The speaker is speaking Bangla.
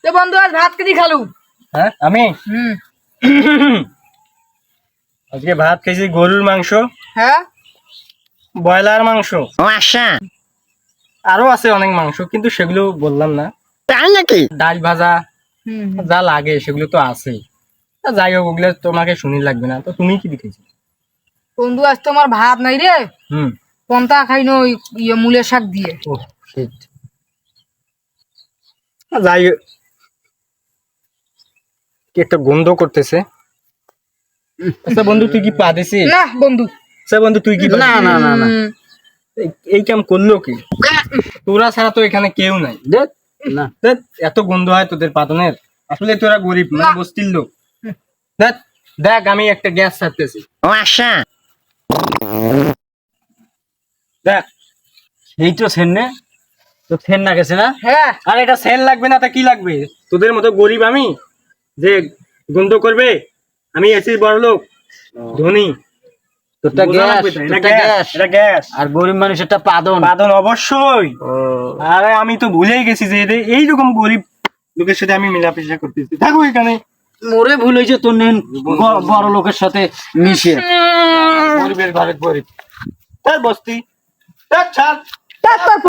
তো বন্ধু আজ ভাত কি খালু? হ্যাঁ আমি আজকে ভাত খেয়েছি গরুর মাংস, হ্যাঁ ব্রয়লার মাংস, ও আচ্ছা, আরো আছে অনেক মাংস, কিন্তু সেগুলো বললাম না। তাই নাকি? ডাল ভাজা যা লাগে সেগুলো তো আছেই। যাই হোক, ওগুলো তোমাকে শুনি লাগবে না। তো তুমি কি দেখেছি? বন্ধু আজ তোমার ভাত নাই রে, হুম। পন্তা খাই না ওই মূলের শাক দিয়ে। ও শিট। যাই হোক, কি একটা গন্ধ করতেছে। আচ্ছা বন্ধু, তুই কি পা দিছিস? না বন্ধু, আচ্ছা বন্ধু, তুই কি পা না দিছিস? না না না, এই কাম করলো কি? তোরা ছাড়া তো এখানে কেউ নাই। দেখ না, ধ্যাৎ, এত গন্ধ হয় তোদের পাতনের। আসলে তোরা গরিব মানে বস্তির লোক। ধ্যাৎ, দেখ আমি একটা গ্যাস ছাড়তেছি। ও আচ্ছা, দেখ, এই তো সেন্নে তো সেন না গেছে না? হ্যাঁ আর এটা সেল লাগবে না তা কি লাগবে? তোদের মতো গরিব আমি যে গন্ধ করবে? আমি এসির বড় লোক, ধনী। তোরটা বোঝা গ্যাস, লাগবে তো, এটা তোরটা গ্যাস, গ্যাস, এটা গ্যাস। আর গরিব মানুষেরটা পাদন। বাদন অবশ্যই। আরে আমি তো ভুলেই গেছি যে এইরকম গরিব লোকের সাথে আমি মেলামেশা করতেছি। থাকো এখানে। মোরে ভুল হয়েছে তোর নেন বড় লোকের সাথে মিশে। গরিবের ঘরে গরিব, তার বস্তি, তার ছাদ।